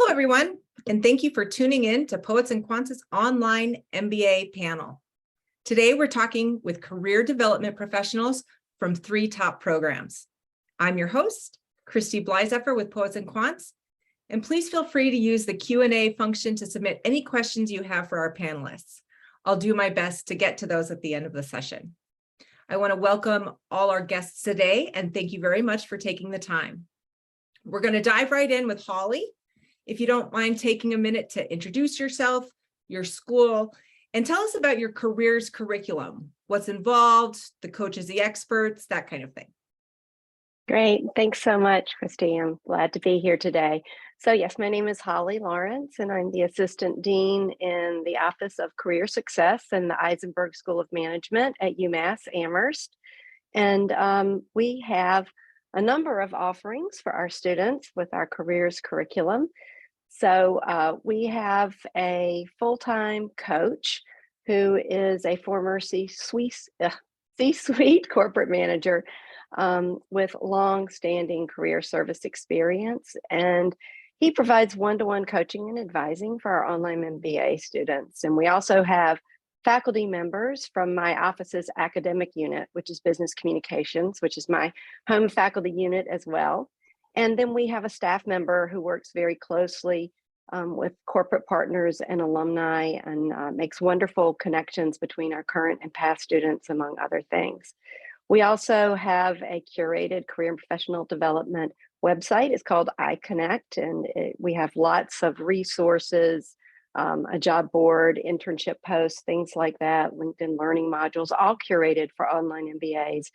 everyone, and thank you for tuning in to Poets and Quants' online MBA panel. Today, we're talking with career development professionals from 3 top programs. I'm your host, Christy Bleiseffer with Poets and Quants, and please feel free to use the Q&A function to submit any questions you have for our panelists. I'll do my best to get to those at the end of the session. I want to welcome all our guests today, and thank you very much for taking the time. We're going to dive right in with Holly. If you don't mind taking a minute to introduce yourself, your school, and tell us about your career's curriculum, what's involved, the coaches, the experts, that kind of thing. Great. Thanks so much, Christy. I'm glad to be here today. So yes, my name is Holly Lawrence, and I'm the Assistant Dean in the Office of Career Success in the Isenberg School of Management at UMASS Amherst. And we have a number of offerings for our students with our careers curriculum. So we have a full-time coach who is a former C-suite corporate manager with long-standing career service experience. And he provides one-to-one coaching and advising for our online MBA students. And we also have faculty members from my office's academic unit, which is business communications, which is my home faculty unit as well. And then we have a staff member who works very closely with corporate partners and alumni and makes wonderful connections between our current and past students, among other things. We also have a curated career and professional development website. It's called iConnect, and we have lots of resources, a job board, internship posts, things like that, LinkedIn learning modules, all curated for online MBAs.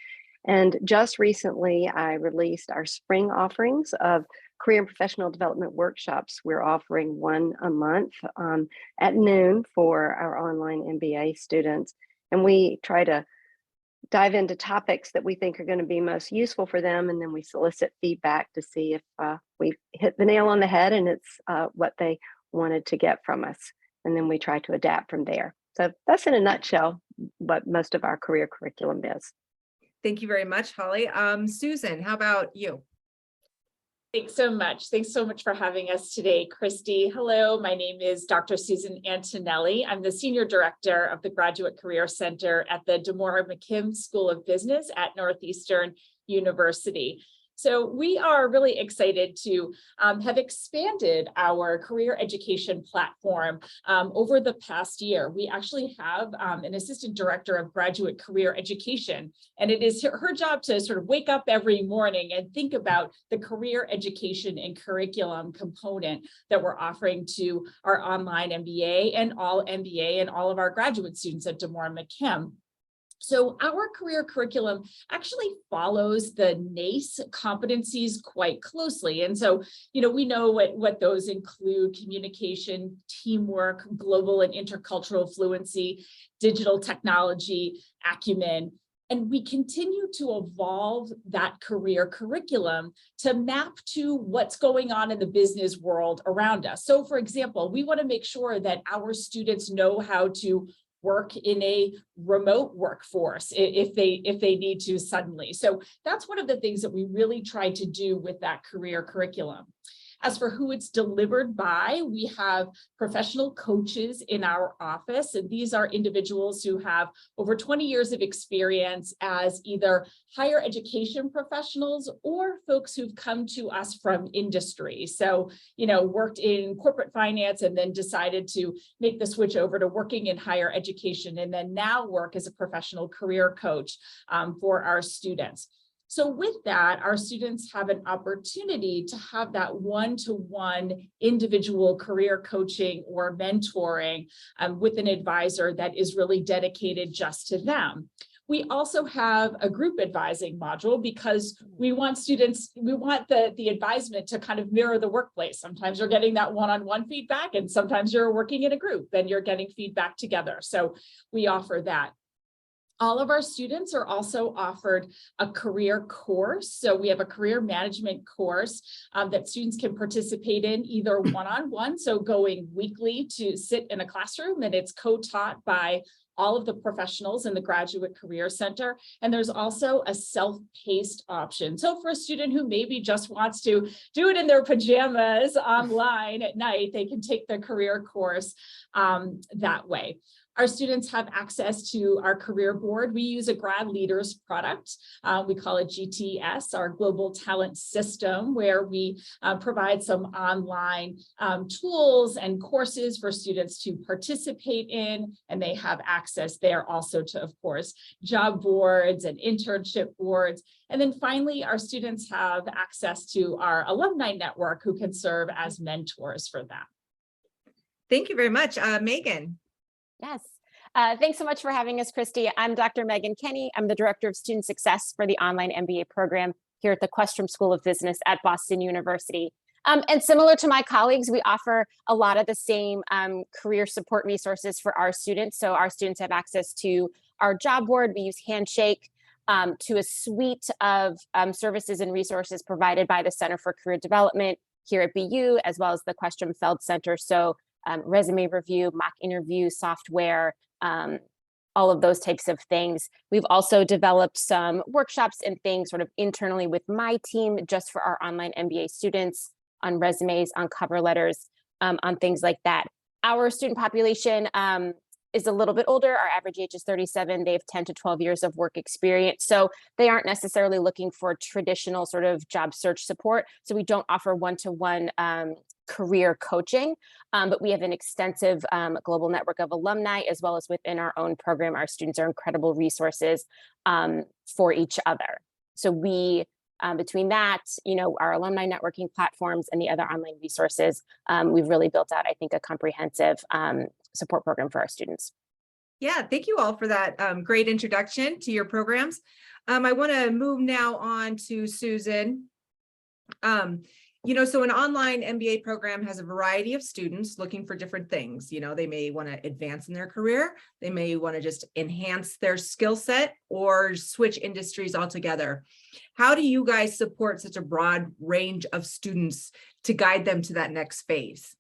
And just recently, I released our spring offerings of career and professional development workshops. We're offering one a month at noon for our online MBA students. And we try to dive into topics that we think are going to be most useful for them. And then we solicit feedback to see if we've hit the nail on the head and it's what they wanted to get from us. And then we try to adapt from there. So that's in a nutshell what most of our career curriculum is. Thank you very much, Holly. Susan, how about you? Thanks so much. Thanks so much for having us today, Christy. Hello, my name is Dr. Susan Antonelli. I'm the Senior Director of the Graduate Career Center at the D'Amore-McKim School of Business at Northeastern University. So we are really excited to have expanded our career education platform over the past year. We actually have an assistant director of graduate career education, and it is her job to sort of wake up every morning and think about the career education and curriculum component that we're offering to our online MBA and all of our graduate students at D'Amore-McKim. So our career curriculum actually follows the NACE competencies quite closely. And so, we know what those include: communication, teamwork, global and intercultural fluency, digital technology, acumen. And we continue to evolve that career curriculum to map to what's going on in the business world around us. So for example, we want to make sure that our students know how to work in a remote workforce if they need to suddenly. So that's one of the things that we really try to do with that career curriculum. As for who it's delivered by, we have professional coaches in our office, and these are individuals who have over 20 years of experience as either higher education professionals or folks who've come to us from industry. So, worked in corporate finance and then decided to make the switch over to working in higher education, and then now work as a professional career coach for our students. So with that, our students have an opportunity to have that one-to-one individual career coaching or mentoring with an advisor that is really dedicated just to them. We also have a group advising module because we want the advisement to kind of mirror the workplace. Sometimes you're getting that one-on-one feedback, and sometimes you're working in a group and you're getting feedback together. So we offer that. All of our students are also offered a career course. So we have a career management course that students can participate in either one-on-one, so going weekly to sit in a classroom, and it's co-taught by all of the professionals in the Graduate Career Center. And there's also a self-paced option. So for a student who maybe just wants to do it in their pajamas online at night, they can take the career course that way. Our students have access to our career board. We use a grad leaders product. We call it GTS, our global talent system, where we provide some online tools and courses for students to participate in. And they have access there also to, of course, job boards and internship boards. And then finally, our students have access to our alumni network who can serve as mentors for them. Thank you very much. Megan. Yes. Thanks so much for having us, Christy. I'm Dr. Megan Kenny. I'm the Director of Student Success for the Online MBA program here at the Questrom School of Business at Boston University. And similar to my colleagues, we offer a lot of the same career support resources for our students. So our students have access to our job board. We use Handshake, to a suite of services and resources provided by the Center for Career Development here at BU, as well as the Questrom Feld Center. So resume review, mock interview software, all of those types of things. We've also developed some workshops and things sort of internally with my team just for our online MBA students on resumes, on cover letters, on things like that. Our student population is a little bit older. Our average age is 37. They have 10 to 12 years of work experience. So they aren't necessarily looking for traditional sort of job search support. So we don't offer one-to-one career coaching, but we have an extensive global network of alumni, as well as within our own program. Our students are incredible resources for each other. So we, between that, our alumni networking platforms and the other online resources, we've really built out, I think, a comprehensive support program for our students. Yeah, thank you all for that great introduction to your programs. I want to move now on to Susan. So an online MBA program has a variety of students looking for different things. They may want to advance in their career. They may want to just enhance their skill set or switch industries altogether. How do you guys support such a broad range of students to guide them to that next phase?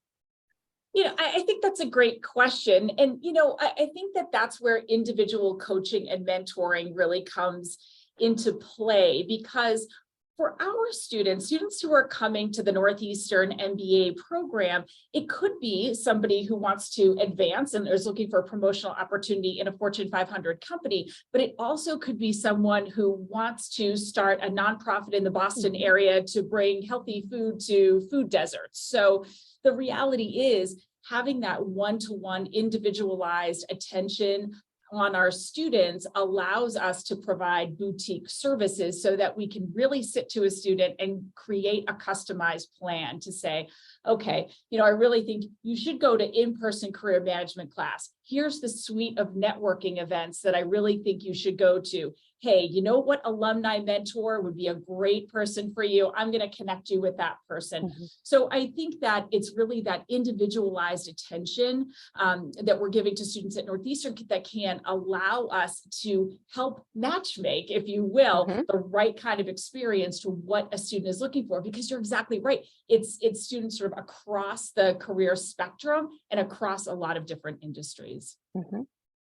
I think that's a great question. And, I think that that's where individual coaching and mentoring really comes into play, because for our students who are coming to the Northeastern MBA program, it could be somebody who wants to advance and is looking for a promotional opportunity in a Fortune 500 company, but it also could be someone who wants to start a nonprofit in the Boston area to bring healthy food to food deserts. So the reality is having that one-to-one individualized attention on our students allows us to provide boutique services so that we can really sit to a student and create a customized plan to say, okay, I really think you should go to in-person career management class. Here's the suite of networking events that I really think you should go to. Hey, what alumni mentor would be a great person for you? I'm going to connect you with that person. Mm-hmm. So I think that it's really that individualized attention that we're giving to students at Northeastern that can allow us to help matchmake, if you will, mm-hmm. the right kind of experience to what a student is looking for, because you're exactly right. It's students sort of across the career spectrum and across a lot of different industries. Mm-hmm.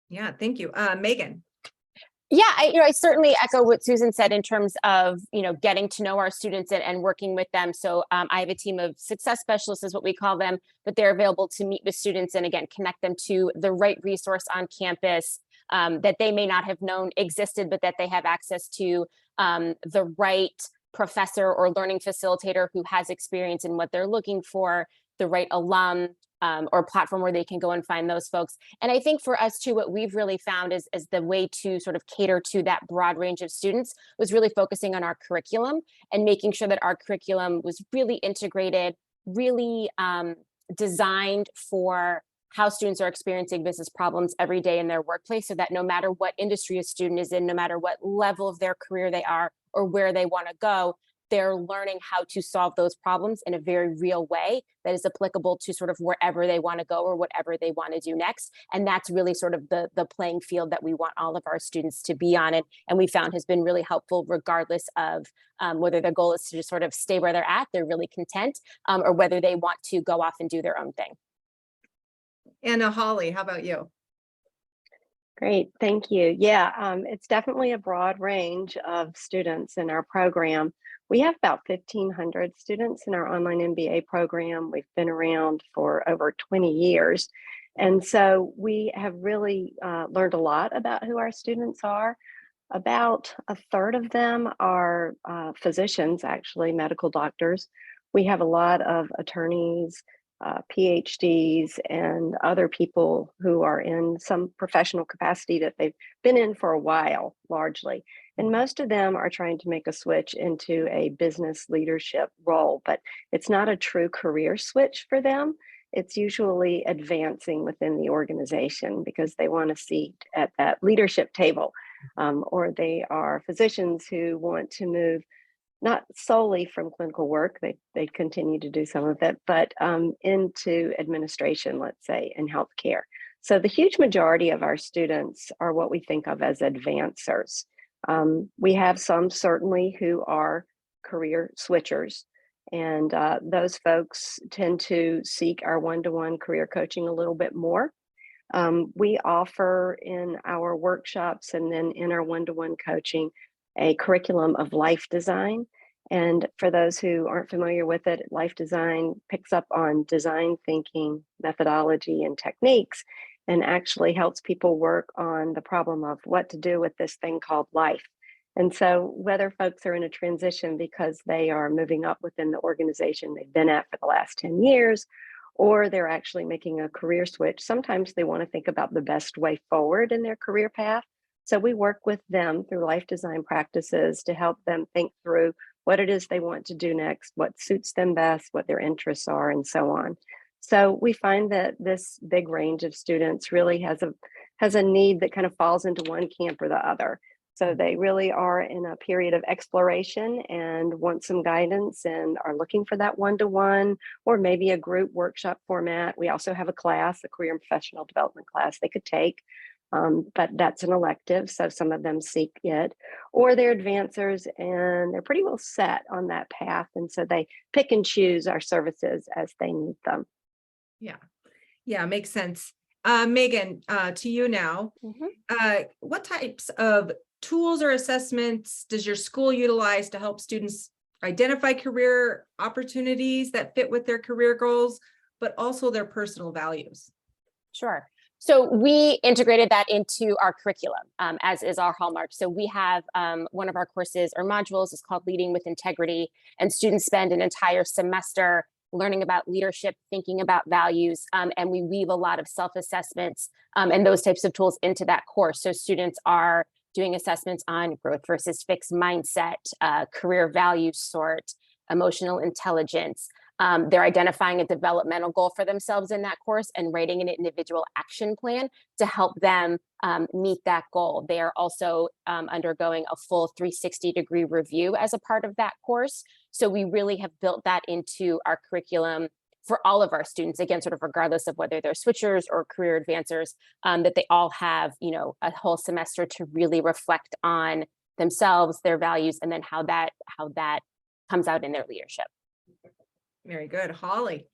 Yeah, thank you. Megan. Yeah, I certainly echo what Susan said in terms of, getting to know our students and working with them. So I have a team of success specialists is what we call them, but they're available to meet with students and again, connect them to the right resource on campus that they may not have known existed, but that they have access to the right professor or learning facilitator who has experience in what they're looking for, the right alum, or platform where they can go and find those folks. And I think for us too, what we've really found is the way to sort of cater to that broad range of students was really focusing on our curriculum and making sure that our curriculum was really integrated, really designed for how students are experiencing business problems every day in their workplace, so that no matter what industry a student is in, no matter what level of their career they are or where they want to go, they're learning how to solve those problems in a very real way that is applicable to sort of wherever they want to go or whatever they want to do next. And that's really sort of the playing field that we want all of our students to be on. And we found has been really helpful regardless of whether their goal is to just sort of stay where they're at, they're really content, or whether they want to go off and do their own thing. And Holly, how about you? Great, thank you. Yeah, it's definitely a broad range of students in our program. We have about 1,500 students in our online MBA program. We've been around for over 20 years. And so we have really learned a lot about who our students are. About a third of them are physicians, actually, medical doctors. We have a lot of attorneys, PhDs, and other people who are in some professional capacity that they've been in for a while, largely. And most of them are trying to make a switch into a business leadership role, but it's not a true career switch for them. It's usually advancing within the organization because they want a seat at that leadership table, or they are physicians who want to move not solely from clinical work, they continue to do some of it, but into administration, let's say, in healthcare. So the huge majority of our students are what we think of as advancers. We have some certainly who are career switchers, and those folks tend to seek our one-to-one career coaching a little bit more. We offer in our workshops and then in our one-to-one coaching a curriculum of life design. And for those who aren't familiar with it, life design picks up on design thinking, methodology, and techniques, and actually helps people work on the problem of what to do with this thing called life. And so whether folks are in a transition because they are moving up within the organization they've been at for the last 10 years, or they're actually making a career switch, sometimes they want to think about the best way forward in their career path. So we work with them through life design practices to help them think through what it is they want to do next, what suits them best, what their interests are, and so on. So we find that this big range of students really has a need that kind of falls into one camp or the other. So they really are in a period of exploration and want some guidance and are looking for that one-to-one or maybe a group workshop format. We also have a class, a career and professional development class they could take. But that's an elective, so some of them seek it, or they're advancers and they're pretty well set on that path, and so they pick and choose our services as they need them. Yeah, makes sense. Megan, to you now. What types of tools or assessments does your school utilize to help students identify career opportunities that fit with their career goals, but also their personal values? Sure. So we integrated that into our curriculum, as is our hallmark. So we have one of our courses or modules is called Leading with Integrity, and students spend an entire semester learning about leadership, thinking about values, and we weave a lot of self-assessments and those types of tools into that course. So students are doing assessments on growth versus fixed mindset, career value sort, emotional intelligence. They're identifying a developmental goal for themselves in that course and writing an individual action plan to help them meet that goal. They are also undergoing a full 360-degree review as a part of that course. So we really have built that into our curriculum for all of our students, again, sort of regardless of whether they're switchers or career advancers, that they all have, a whole semester to really reflect on themselves, their values, and then how that comes out in their leadership. Very good. Holly.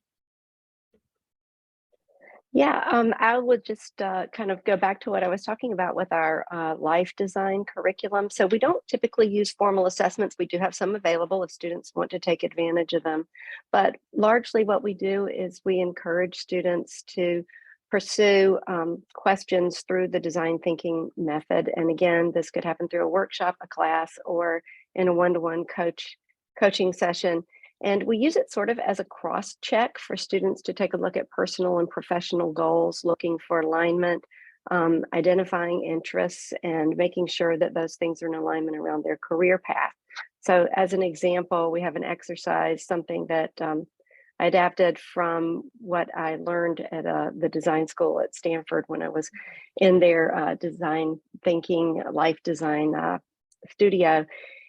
Yeah, I would just kind of go back to what I was talking about with our life design curriculum. So we don't typically use formal assessments. We do have some available if students want to take advantage of them. But largely what we do is we encourage students to pursue questions through the design thinking method. And again, this could happen through a workshop, a class, or in a one-to-one coaching session. And we use it sort of as a cross check for students to take a look at personal and professional goals, looking for alignment, identifying interests, and making sure that those things are in alignment around their career path. So as an example, we have an exercise, something that I adapted from what I learned at the design school at Stanford when I was in their design thinking, life design studio.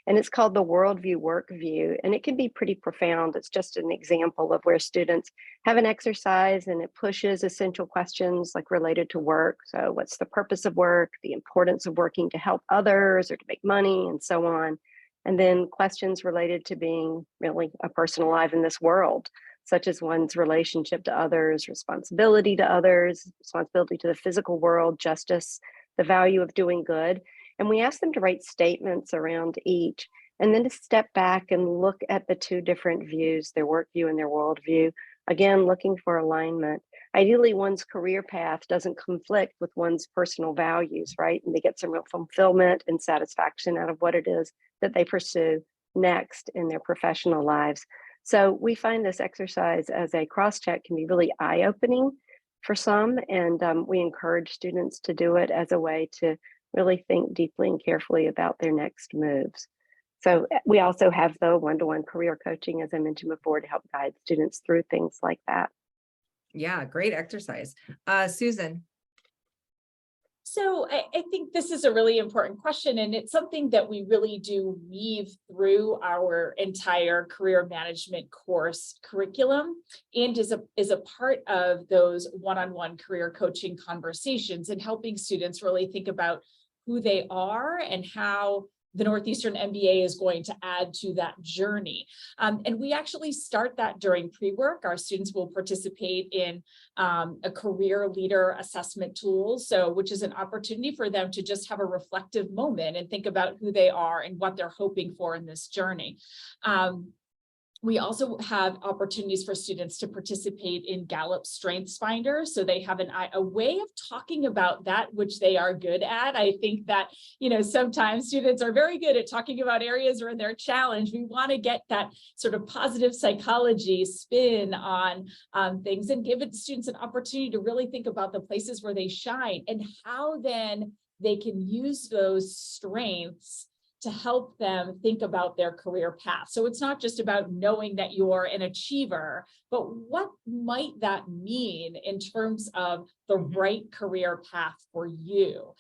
And it's called the Worldview Workview, and it can be pretty profound. It's just an example of where students have an exercise and it pushes essential questions like related to work. So what's the purpose of work, the importance of working to help others or to make money, and so on. And then questions related to being really a person alive in this world, such as one's relationship to others, responsibility to others, responsibility to the physical world, justice, the value of doing good. And we ask them to write statements around each, and then to step back and look at the two different views, their work view and their worldview, again, looking for alignment. Ideally, one's career path doesn't conflict with one's personal values, right? And they get some real fulfillment and satisfaction out of what it is that they pursue next in their professional lives. So we find this exercise as a cross-check can be really eye-opening for some, and we encourage students to do it as a way to really think deeply and carefully about their next moves. So we also have the one-to-one career coaching, as I mentioned before, to help guide students through things like that. Yeah, great exercise. Susan. So I think this is a really important question, and it's something that we really do weave through our entire career management course curriculum, and is a part of those one-on-one career coaching conversations and helping students really think about who they are and how the Northeastern MBA is going to add to that journey. And we actually start that during pre-work. Our students will participate in a career leader assessment tool, which is an opportunity for them to just have a reflective moment and think about who they are and what they're hoping for in this journey. We also have opportunities for students to participate in Gallup Strengths Finder. So they have a way of talking about that which they are good at. I think that, sometimes students are very good at talking about areas where they're challenged. We want to get that sort of positive psychology spin on things and give students an opportunity to really think about the places where they shine and how then they can use those strengths to help them think about their career path. So it's not just about knowing that you're an achiever, but what might that mean in terms of the right career path for you?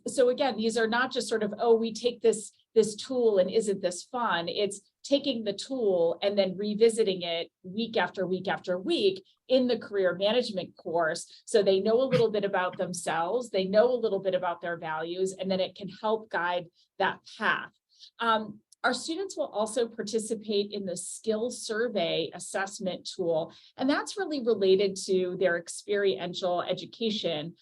So again, these are not just sort of, oh, we take this tool and isn't this fun? It's taking the tool and then revisiting it week after week after week in the career management course. So they know a little bit about themselves, they know a little bit about their values, and then it can help guide that path. Our students will also participate in the skill survey assessment tool, and that's really related to their experiential education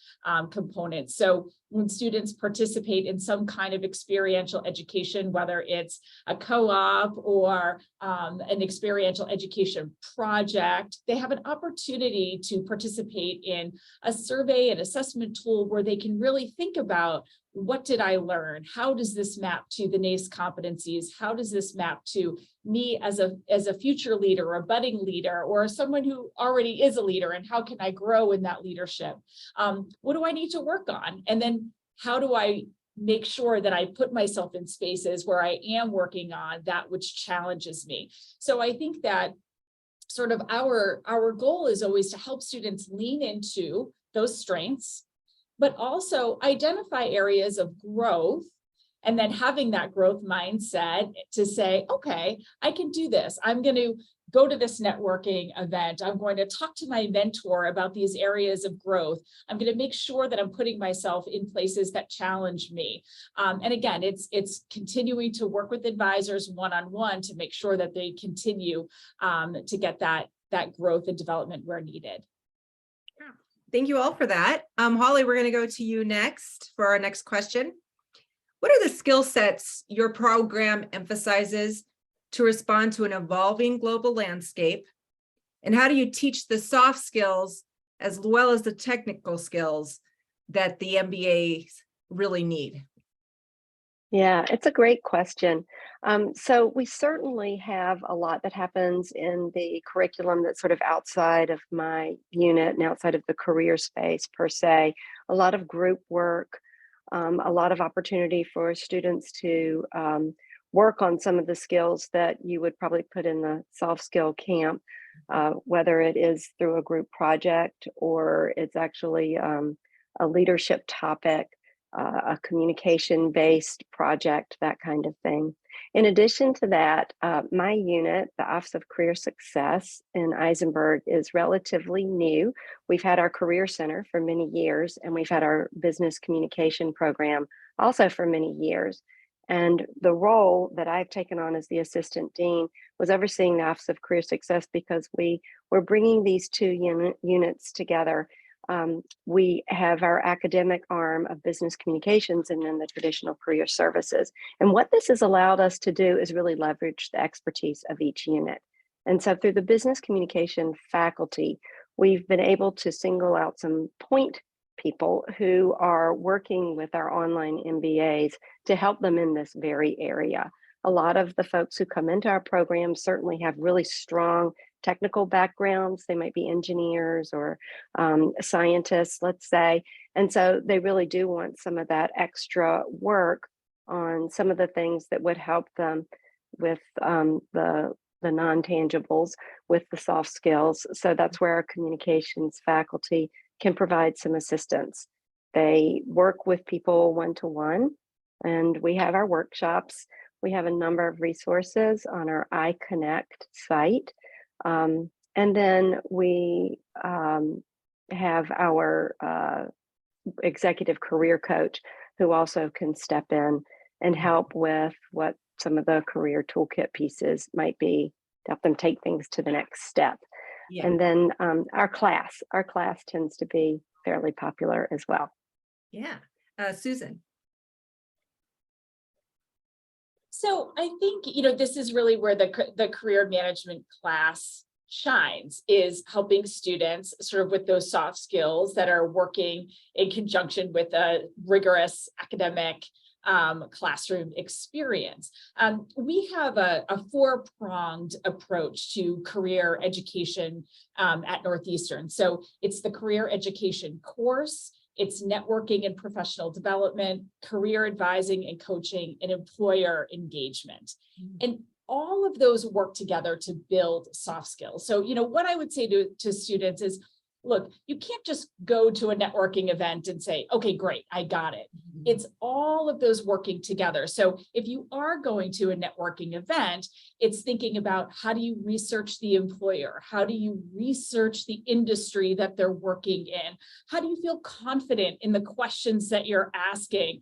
components. So when students participate in some kind of experiential education, whether it's a co-op or an experiential education project, they have an opportunity to participate in a survey and assessment tool where they can really think about, what did I learn? How does this map to the NACE competencies? How does this map to me as a future leader, or a budding leader, or someone who already is a leader? And how can I grow in that leadership? What do I need to work on? And then how do I make sure that I put myself in spaces where I am working on that which challenges me? So I think that sort of our goal is always to help students lean into those strengths, but also identify areas of growth, and then having that growth mindset to say, okay, I can do this. I'm going to go to this networking event. I'm going to talk to my mentor about these areas of growth. I'm going to make sure that I'm putting myself in places that challenge me. And again, it's continuing to work with advisors one-on-one to make sure that they continue to get that growth and development where needed. Thank you all for that. Holly, we're going to go to you next for our next question. What are the skill sets your program emphasizes to respond to an evolving global landscape? And how do you teach the soft skills as well as the technical skills that the MBAs really need? Yeah, it's a great question. So we certainly have a lot that happens in the curriculum that's sort of outside of my unit and outside of the career space per se. A lot of group work, a lot of opportunity for students to work on some of the skills that you would probably put in the soft skill camp, whether it is through a group project or it's actually a leadership topic, a communication-based project, that kind of thing. In addition to that, my unit, the Office of Career Success in Isenberg, is relatively new. We've had our Career Center for many years, and we've had our Business Communication program also for many years. And the role that I've taken on as the Assistant Dean was overseeing the Office of Career Success because we were bringing these two units together. We have our academic arm of business communications and then the traditional career services. And what this has allowed us to do is really leverage the expertise of each unit. And so through the business communication faculty, we've been able to single out some point people who are working with our online MBAs to help them in this very area. A lot of the folks who come into our program certainly have really strong technical backgrounds. They might be engineers or scientists, let's say. And so they really do want some of that extra work on some of the things that would help them with the non-tangibles, with the soft skills. So that's where our communications faculty can provide some assistance. They work with people one-to-one, and we have our workshops. We have a number of resources on our iConnect site. And then we have our executive career coach who also can step in and help with what some of the career toolkit pieces might be to help them take things to the next step. Yeah. And then our class tends to be fairly popular as well. Yeah. Susan. So I think, this is really where the career management class shines, is helping students sort of with those soft skills that are working in conjunction with a rigorous academic classroom experience. We have a four-pronged approach to career education at Northeastern. So it's the career education course, it's networking and professional development, career advising and coaching, and employer engagement. And all of those work together to build soft skills. So, what I would say to students is, look, you can't just go to a networking event and say, okay, great, I got it. It's all of those working together. So if you are going to a networking event, it's thinking about, how do you research the employer? How do you research the industry that they're working in? How do you feel confident in the questions that you're asking?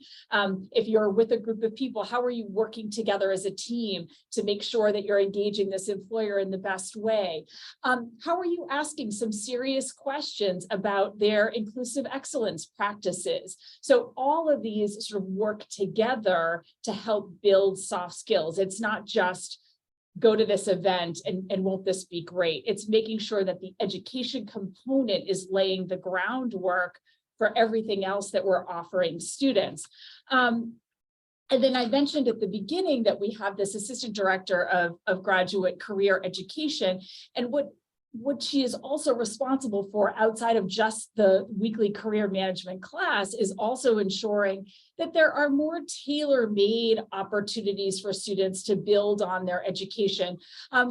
If you're with a group of people, how are you working together as a team to make sure that you're engaging this employer in the best way? How are you asking some serious questions about their inclusive excellence practices? So all of these sort of work together to help build soft skills. It's not just go to this event and won't this be great? It's making sure that the education component is laying the groundwork for everything else that we're offering students. And then I mentioned at the beginning that we have this assistant director of graduate career education, and what she is also responsible for outside of just the weekly career management class is also ensuring that there are more tailor-made opportunities for students to build on their education.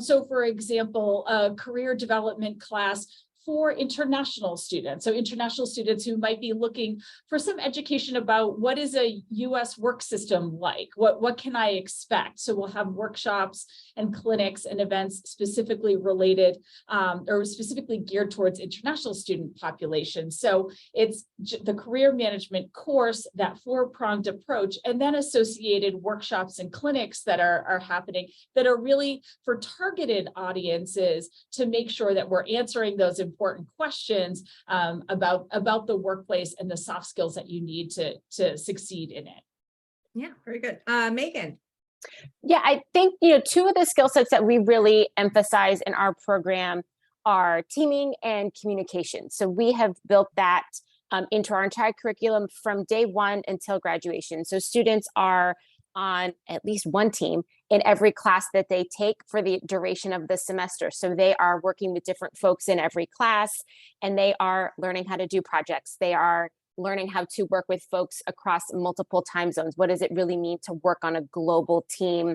So for example, a career development class for international students. So international students who might be looking for some education about what is a US work system like, what can I expect? So we'll have workshops and clinics and events specifically related or specifically geared towards international student populations. So it's the career management course, that four-pronged approach, and then associated workshops and clinics that are happening that are really for targeted audiences to make sure that we're answering those important questions about the workplace and the soft skills that you need to succeed in it. Yeah, very good. Megan. Yeah, I think, two of the skill sets that we really emphasize in our program are teaming and communication. So we have built that into our entire curriculum from day one until graduation. So students are on at least one team in every class that they take for the duration of the semester. So they are working with different folks in every class, and they are learning how to do projects. They are learning how to work with folks across multiple time zones. What does it really mean to work on a global team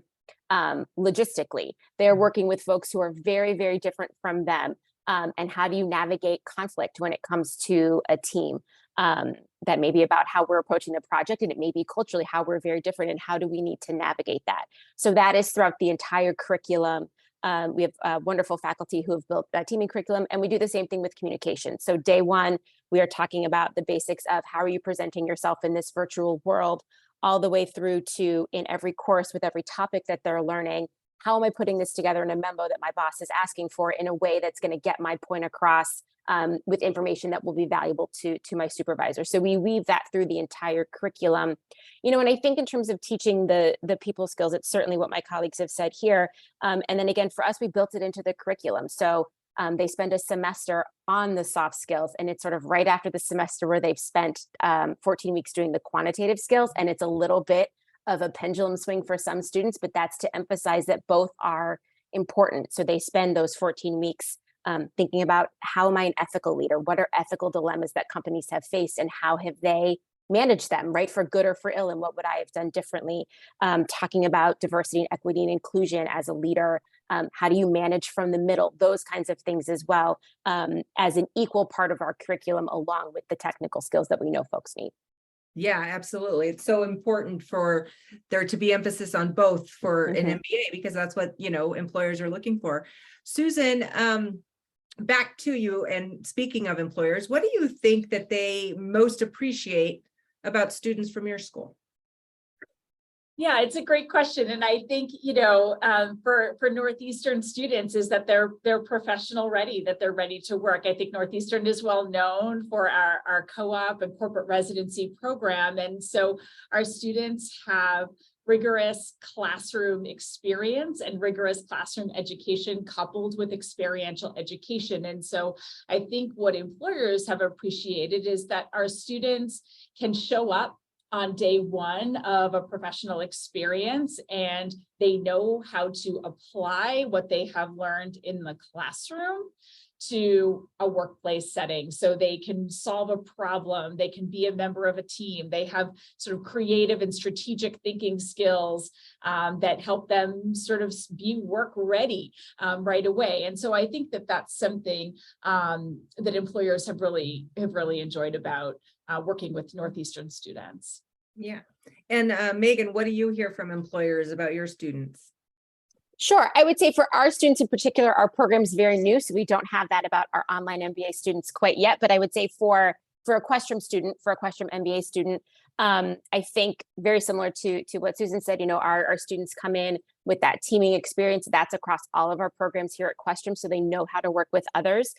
logistically? They're working with folks who are very, very different from them. And how do you navigate conflict when it comes to a team? that may be about how we're approaching the project, and it may be culturally how we're very different and how do we need to navigate that. So that is throughout the entire curriculum. We have wonderful faculty who have built that teaming curriculum, and we do the same thing with communication. So day one, we are talking about the basics of how are you presenting yourself in this virtual world, all the way through to in every course with every topic that they're learning. How am I putting this together in a memo that my boss is asking for in a way that's going to get my point across with information that will be valuable to my supervisor? So we weave that through the entire curriculum. You know, and I think in terms of teaching the people skills, it's certainly what my colleagues have said here. And then again, for us, we built it into the curriculum. So they spend a semester on the soft skills, and it's sort of right after the semester where they've spent 14 weeks doing the quantitative skills. And it's a little bit of a pendulum swing for some students, but that's to emphasize that both are important. So they spend those 14 weeks thinking about, how am I an ethical leader? What are ethical dilemmas that companies have faced, and how have they managed them, right, for good or for ill, and what would I have done differently? Talking about diversity and equity and inclusion as a leader. How do you manage from the middle? Those kinds of things as well, as an equal part of our curriculum, along with the technical skills that we know folks need. Yeah, absolutely. It's so important for there to be emphasis on both for an MBA, because that's what, you know, employers are looking for. Susan, back to you. And speaking of employers, what do you think that they most appreciate about students from your school? Yeah, it's a great question. And I think, you know, for Northeastern students is that they're professional ready, that they're ready to work. I think Northeastern is well known for our co-op and corporate residency program. And so our students have rigorous classroom experience and rigorous classroom education coupled with experiential education. And so I think what employers have appreciated is that our students can show up on day one of a professional experience, and they know how to apply what they have learned in the classroom to a workplace setting. So they can solve a problem, they can be a member of a team, they have sort of creative and strategic thinking skills that help them sort of be work ready right away. And so I think that that's something that employers have really enjoyed about working with Northeastern students. Yeah. And Megan, what do you hear from employers about your students? Sure. I would say for our students in particular, our program is very new, so we don't have that about our online MBA students quite yet. But I would say for a Questrom student, for a Questrom MBA student, I think very similar to what Susan said, you know, our students come in with that teaming experience. That's across all of our programs here at Questrom, so they know how to work with others.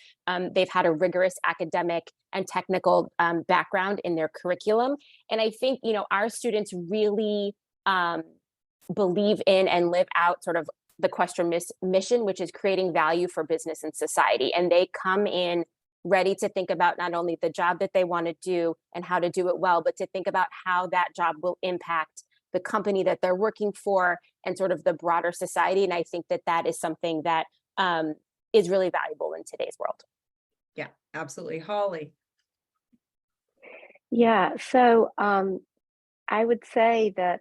They've had a rigorous academic and technical background in their curriculum. And I think, you know, our students really believe in and live out sort of the Questrom mission, which is creating value for business and society. And they come in ready to think about not only the job that they want to do and how to do it well, but to think about how that job will impact the company that they're working for and sort of the broader society. And I think that that is something that is really valuable in today's world. Yeah, absolutely. Holly. Yeah, so I would say that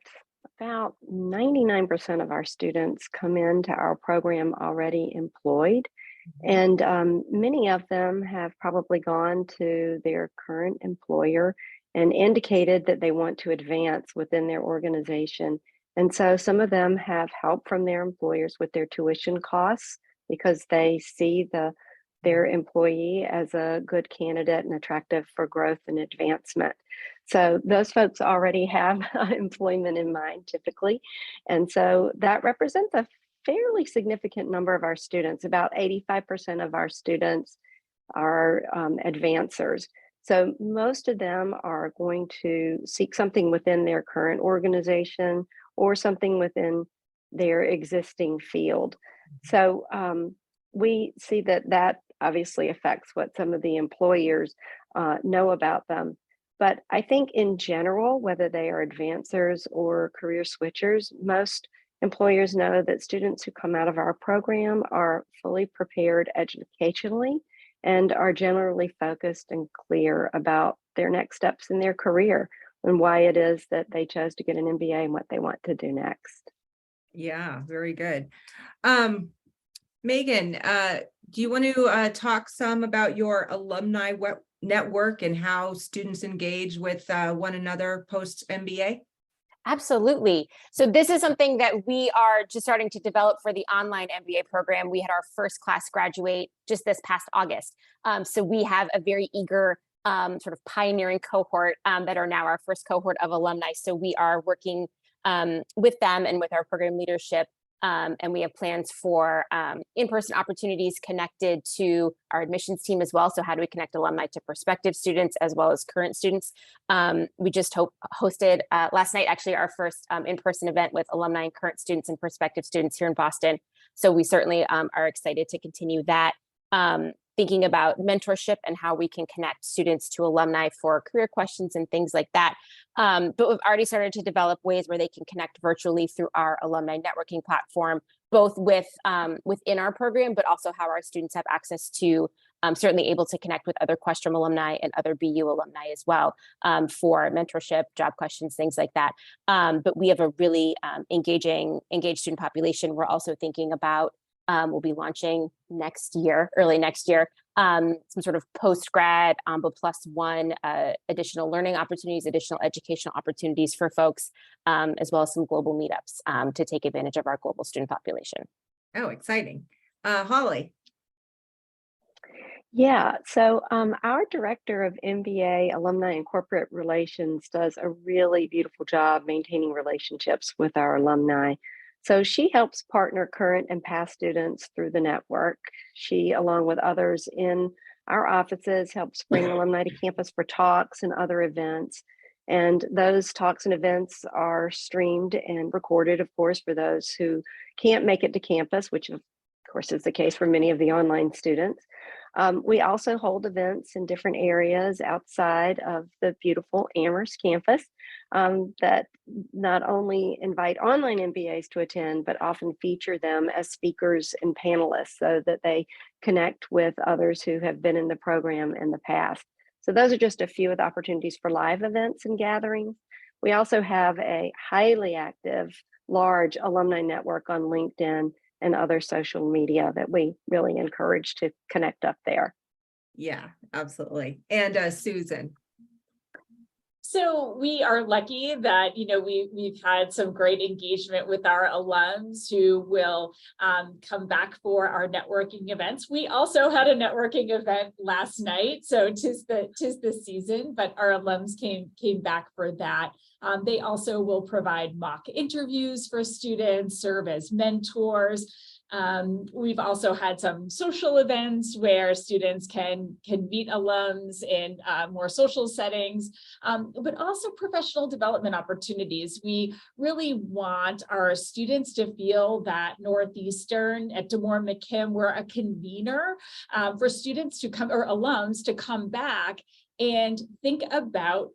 about 99% of our students come into our program already employed. And many of them have probably gone to their current employer and indicated that they want to advance within their organization. And so some of them have help from their employers with their tuition costs because they see their employee as a good candidate and attractive for growth and advancement. So those folks already have employment in mind typically. And so that represents a fairly significant number of our students. About 85% of our students are advancers. So most of them are going to seek something within their current organization or something within their existing field. So we see that obviously affects what some of the employers know about them. But I think in general, whether they are advancers or career switchers, most employers know that students who come out of our program are fully prepared educationally and are generally focused and clear about their next steps in their career and why it is that they chose to get an MBA and what they want to do next. Yeah, very good. Megan, Do you want to talk some about your alumni network and how students engage with one another post MBA? Absolutely. So this is something that we are just starting to develop for the online MBA program. We had our first class graduate just this past August. So we have a very eager sort of pioneering cohort that are now our first cohort of alumni. So we are working with them and with our program leadership. And we have plans for in-person opportunities connected to our admissions team as well. So how do we connect alumni to prospective students as well as current students? We just hosted last night, actually, our first in-person event with alumni and current students and prospective students here in Boston. So we certainly are excited to continue that. Thinking about mentorship and how we can connect students to alumni for career questions and things like that. But we've already started to develop ways where they can connect virtually through our alumni networking platform, both with within our program, but also how our students have access to certainly able to connect with other Questrom alumni and other BU alumni as well for mentorship, job questions, things like that. But we have a really engaged student population. We're also thinking about we'll be launching early next year, some sort of post-grad AMBA +1 additional learning opportunities, additional educational opportunities for folks, as well as some global meetups to take advantage of our global student population. Oh, exciting. Holly. Yeah, so our director of MBA Alumni and Corporate Relations does a really beautiful job maintaining relationships with our alumni. So she helps partner current and past students through the network. She, along with others in our offices, helps bring alumni to campus for talks and other events. And those talks and events are streamed and recorded, of course, for those who can't make it to campus, which of course is the case for many of the online students. We also hold events in different areas outside of the beautiful Amherst campus that not only invite online MBAs to attend, but often feature them as speakers and panelists so that they connect with others who have been in the program in the past. So those are just a few of the opportunities for live events and gatherings. We also have a highly active, large alumni network on LinkedIn and other social media that we really encourage to connect up there. Yeah, absolutely. And Susan. So we are lucky that, we've had some great engagement with our alums who will come back for our networking events. We also had a networking event last night, so tis the season, but our alums came back for that. They also will provide mock interviews for students, serve as mentors. We've also had some social events where students can meet alums in more social settings, but also professional development opportunities. We really want our students to feel that Northeastern at D'Amore-McKim, we're a convener for students to come, or alums to come back and think about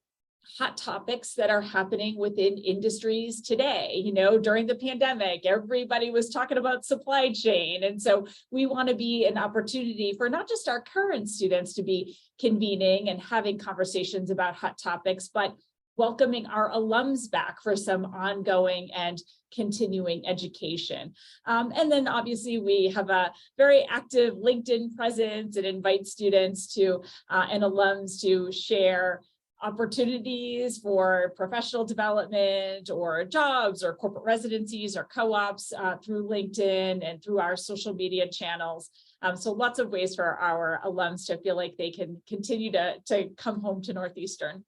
hot topics that are happening within industries today. During the pandemic, everybody was talking about supply chain. And so we want to be an opportunity for not just our current students to be convening and having conversations about hot topics, but welcoming our alums back for some ongoing and continuing education. And then obviously we have a very active LinkedIn presence and invite students to and alums to share opportunities for professional development or jobs or corporate residencies or co-ops through LinkedIn and through our social media channels. So lots of ways for our alums to feel like they can continue to come home to Northeastern.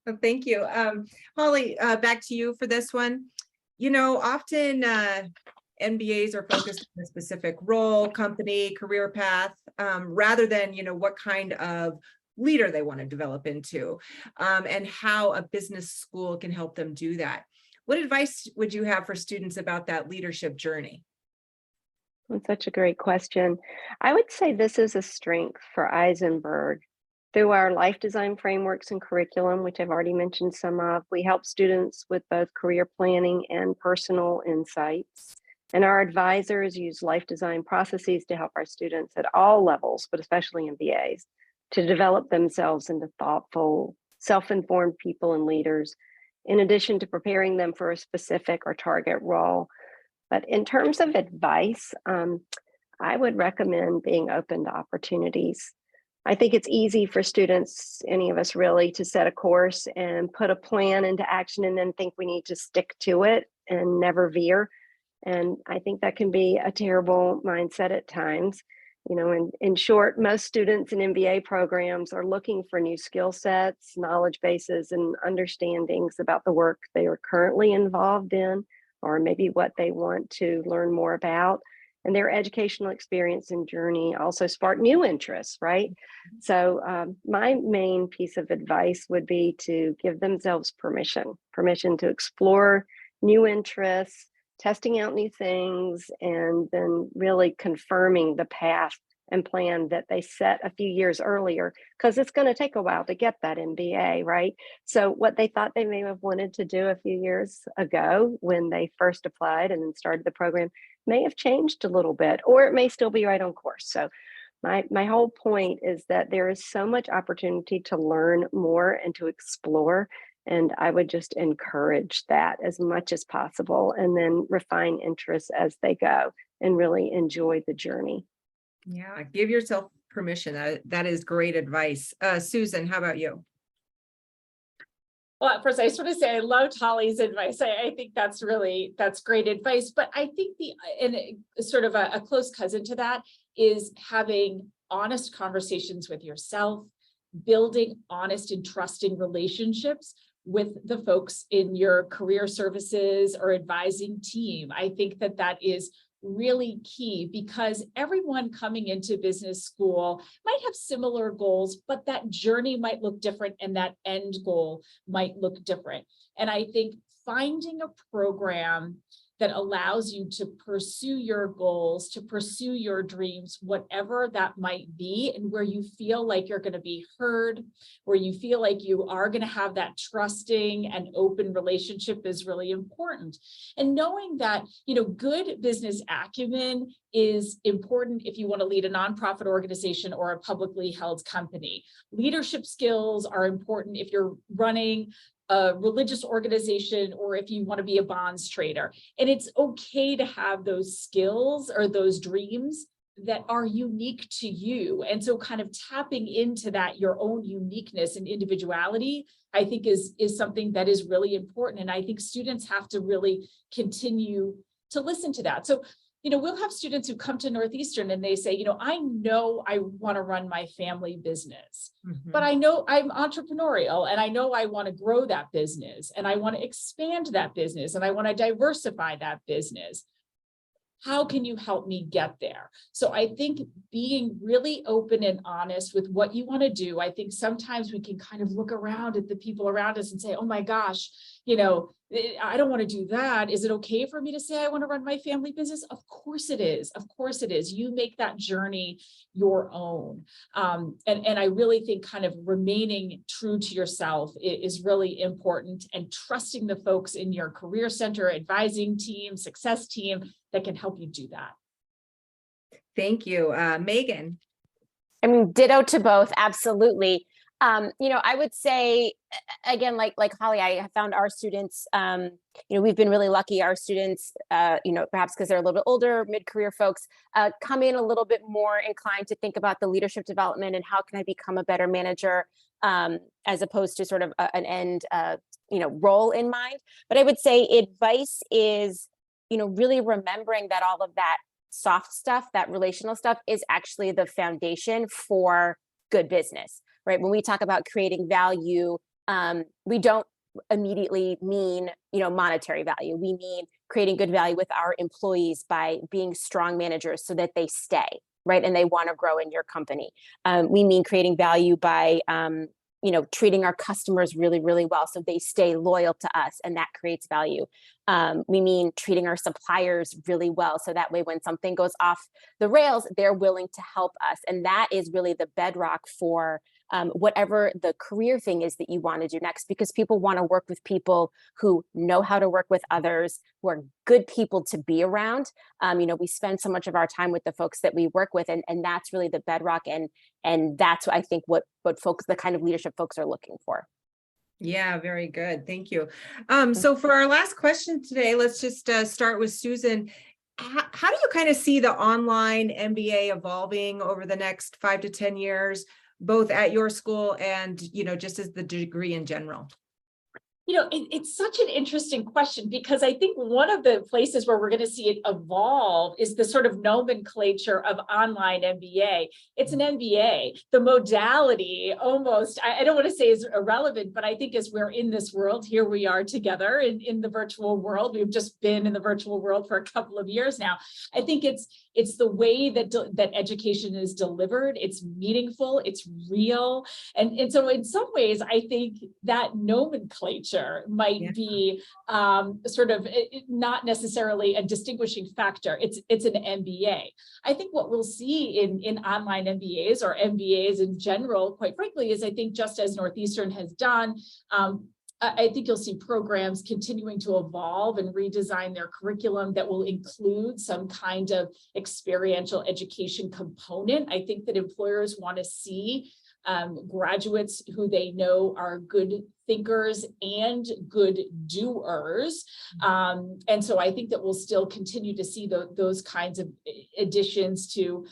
Well, thank you. Holly, back to you for this one. Often MBAs are focused on a specific role, company, career path, rather than, what kind of leader they want to develop into, and how a business school can help them do that. What advice would you have for students about that leadership journey? That's such a great question. I would say this is a strength for Isenberg. Through our life design frameworks and curriculum, which I've already mentioned some of, we help students with both career planning and personal insights. And our advisors use life design processes to help our students at all levels, but especially MBAs, to develop themselves into thoughtful, self-informed people and leaders, in addition to preparing them for a specific or target role. But in terms of advice, I would recommend being open to opportunities. I think it's easy for students, any of us really, to set a course and put a plan into action and then think we need to stick to it and never veer. And I think that can be a terrible mindset at times. You know, in short, most students in MBA programs are looking for new skill sets, knowledge bases, and understandings about the work they are currently involved in, or maybe what they want to learn more about. And their educational experience and journey also spark new interests, right? So my main piece of advice would be to give themselves permission to explore new interests, testing out new things, and then really confirming the path and plan that they set a few years earlier, because it's going to take a while to get that MBA, right? So what they thought they may have wanted to do a few years ago when they first applied and then started the program may have changed a little bit, or it may still be right on course. So my whole point is that there is so much opportunity to learn more and to explore. And I would just encourage that as much as possible, and then refine interests as they go and really enjoy the journey. Yeah, give yourself permission. That is great advice. Susan, how about you? Well, first, I just want to say I loved Holly's advice. I think that's great advice. But I think sort of a close cousin to that is having honest conversations with yourself, building honest and trusting relationships with the folks in your career services or advising team. I think that is really key, because everyone coming into business school might have similar goals, but that journey might look different and that end goal might look different. And I think finding a program that allows you to pursue your goals, to pursue your dreams, whatever that might be, and where you feel like you're going to be heard, where you feel like you are going to have that trusting and open relationship is really important. And knowing that, good business acumen is important if you want to lead a nonprofit organization or a publicly held company. Leadership skills are important if you're running a religious organization or if you want to be a bonds trader. And it's okay to have those skills or those dreams that are unique to you. And so kind of tapping into that, your own uniqueness and individuality, I think is something that is really important. And I think students have to really continue to listen to that. So we'll have students who come to Northeastern and they say, I know I want to run my family business, but I know I'm entrepreneurial and I know I want to grow that business and I want to expand that business and I want to diversify that business. How can you help me get there? So I think being really open and honest with what you want to do, I think sometimes we can kind of look around at the people around us and say, oh my gosh, I don't want to do that. Is it okay for me to say I want to run my family business? Of course it is. Of course it is. You make that journey your own. And I really think kind of remaining true to yourself is really important, and trusting the folks in your career center, advising team, success team that can help you do that. Thank you. Megan. I mean, ditto to both. Absolutely. I would say, again, like Holly, I have found our students, we've been really lucky. Our students, perhaps because they're a little bit older, mid-career folks, come in a little bit more inclined to think about the leadership development and how can I become a better manager, as opposed to sort of an end, role in mind. But I would say advice is, really remembering that all of that soft stuff, that relational stuff, is actually the foundation for good business. Right? When we talk about creating value, we don't immediately mean, monetary value. We mean creating good value with our employees by being strong managers so that they stay, right? And they want to grow in your company. We mean creating value by, treating our customers really, really well so they stay loyal to us, and that creates value. We mean treating our suppliers really well so that way when something goes off the rails, they're willing to help us. And that is really the bedrock for whatever the career thing is that you want to do next, because people want to work with people who know how to work with others, who are good people to be around. We spend so much of our time with the folks that we work with, and that's really the bedrock. And that's what I think what folks, the kind of leadership folks are looking for. Yeah, very good. Thank you. So for our last question today, let's just start with Susan. how do you kind of see the online MBA evolving over the next 5 to 10 years, both at your school and, just as the degree in general? It's such an interesting question, because I think one of the places where we're going to see it evolve is the sort of nomenclature of online MBA. It's an MBA. The modality almost, I don't want to say is irrelevant, but I think as we're in this world, here we are together in the virtual world. We've just been in the virtual world for a couple of years now. I think it's the way that education is delivered. It's meaningful, it's real. And so in some ways, I think that nomenclature might be sort of not necessarily a distinguishing factor. It's an MBA. I think what we'll see in online MBAs or MBAs in general, quite frankly, is I think just as Northeastern has done, I think you'll see programs continuing to evolve and redesign their curriculum that will include some kind of experiential education component. I think that employers want to see graduates who they know are good thinkers and good doers. And so I think that we'll still continue to see those kinds of additions to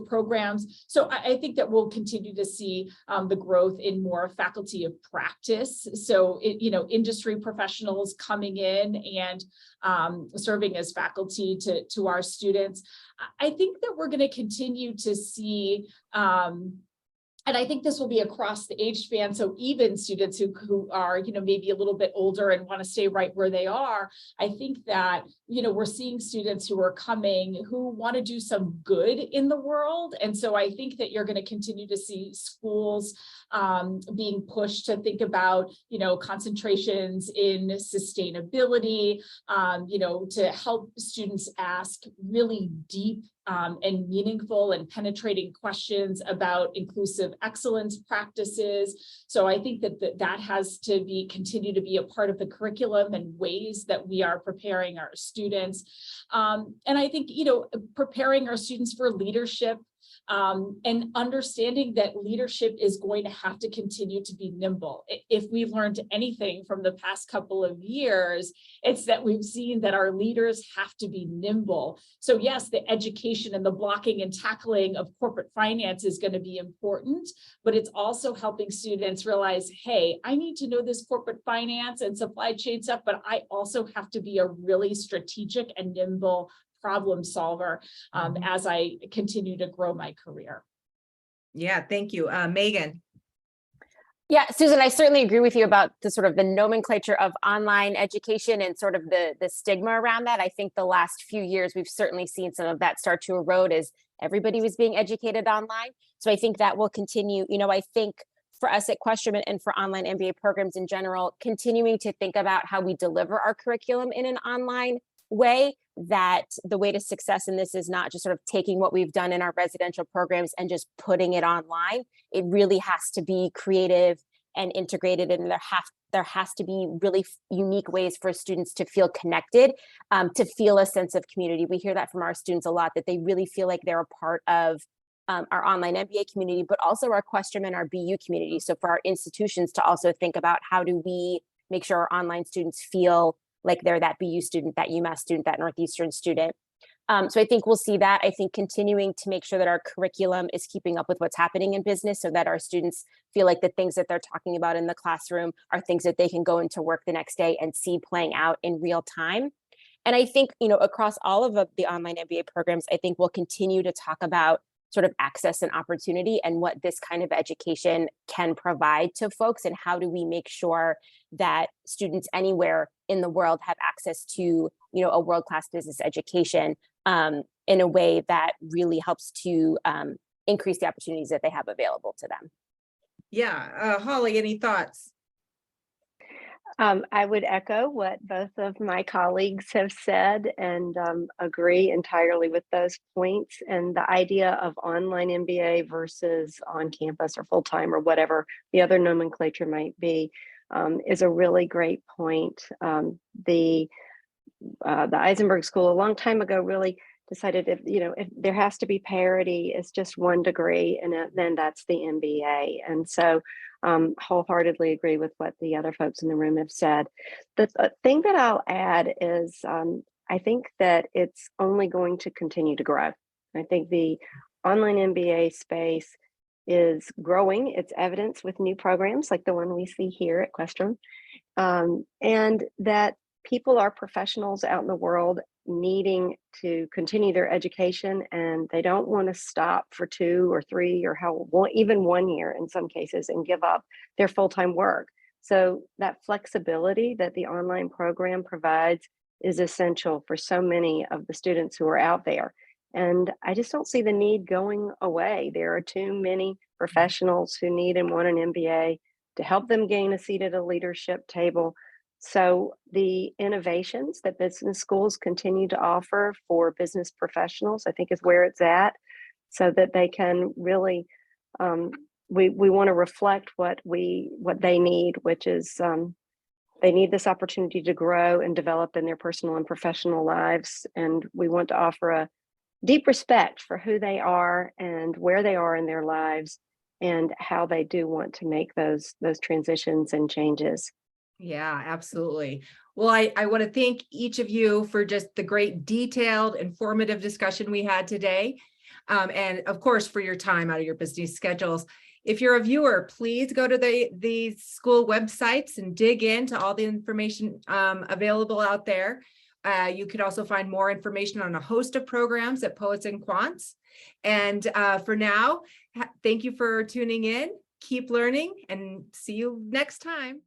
programs. So I think that we'll continue to see the growth in more faculty of practice. So, industry professionals coming in and serving as faculty to our students. I think that we're going to continue to see and I think this will be across the age span. So even students who are, maybe a little bit older and want to stay right where they are, I think that, we're seeing students who are coming who want to do some good in the world. And so I think that you're going to continue to see schools being pushed to think about, concentrations in sustainability, to help students ask really deep and meaningful and penetrating questions about inclusive excellence practices. So I think that has to continue to be a part of the curriculum and ways that we are preparing our students. And I think, preparing our students for leadership, and understanding that leadership is going to have to continue to be nimble. If we've learned anything from the past couple of years, it's that we've seen that our leaders have to be nimble. So yes, the education and the blocking and tackling of corporate finance is going to be important, but it's also helping students realize, hey, I need to know this corporate finance and supply chain stuff, but I also have to be a really strategic and nimble problem solver as I continue to grow my career. Yeah, thank you. Megan. Yeah, Susan, I certainly agree with you about the sort of the nomenclature of online education and sort of the stigma around that. I think the last few years, we've certainly seen some of that start to erode as everybody was being educated online. So I think that will continue. I think for us at Questrom and for online MBA programs in general, continuing to think about how we deliver our curriculum in an online way, that the way to success in this is not just sort of taking what we've done in our residential programs and just putting it online. It really has to be creative and integrated, and there has to be really unique ways for students to feel connected, to feel a sense of community. We hear that from our students a lot, that they really feel like they're a part of our online MBA community, but also our Questrom and our BU community. So for our institutions to also think about, how do we make sure our online students feel like they're that BU student, that UMass student, that Northeastern student. So I think we'll see that. I think continuing to make sure that our curriculum is keeping up with what's happening in business, so that our students feel like the things that they're talking about in the classroom are things that they can go into work the next day and see playing out in real time. And I think, across all of the online MBA programs, I think we'll continue to talk about sort of access and opportunity and what this kind of education can provide to folks, and how do we make sure that students anywhere in the world have access to, a world-class business education in a way that really helps to increase the opportunities that they have available to them. Yeah, Holly, any thoughts? I would echo what both of my colleagues have said, and agree entirely with those points. And the idea of online MBA versus on campus or full-time or whatever the other nomenclature might be is a really great point. The Isenberg School a long time ago really decided if there has to be parity, it's just one degree, and then that's the MBA. And so wholeheartedly agree with what the other folks in the room have said. The thing that I'll add is I think that it's only going to continue to grow. I think the online MBA space is growing. It's evidence with new programs like the one we see here at Questrom, and that people are professionals out in the world needing to continue their education, and they don't want to stop for 2 or 3 or even 1 year in some cases and give up their full-time work. So that flexibility that the online program provides is essential for so many of the students who are out there. And I just don't see the need going away. There are too many professionals who need and want an MBA to help them gain a seat at a leadership table. So the innovations that business schools continue to offer for business professionals, I think is where it's at, so that they can really, we want to reflect what they need, which is they need this opportunity to grow and develop in their personal and professional lives. And we want to offer a deep respect for who they are and where they are in their lives and how they do want to make those transitions and changes. Yeah, absolutely. Well, I want to thank each of you for just the great detailed, informative discussion we had today. And of course, for your time out of your busy schedules. If you're a viewer, please go to the school websites and dig into all the information available out there. You could also find more information on a host of programs at Poets and Quants. And for now, thank you for tuning in. Keep learning and see you next time.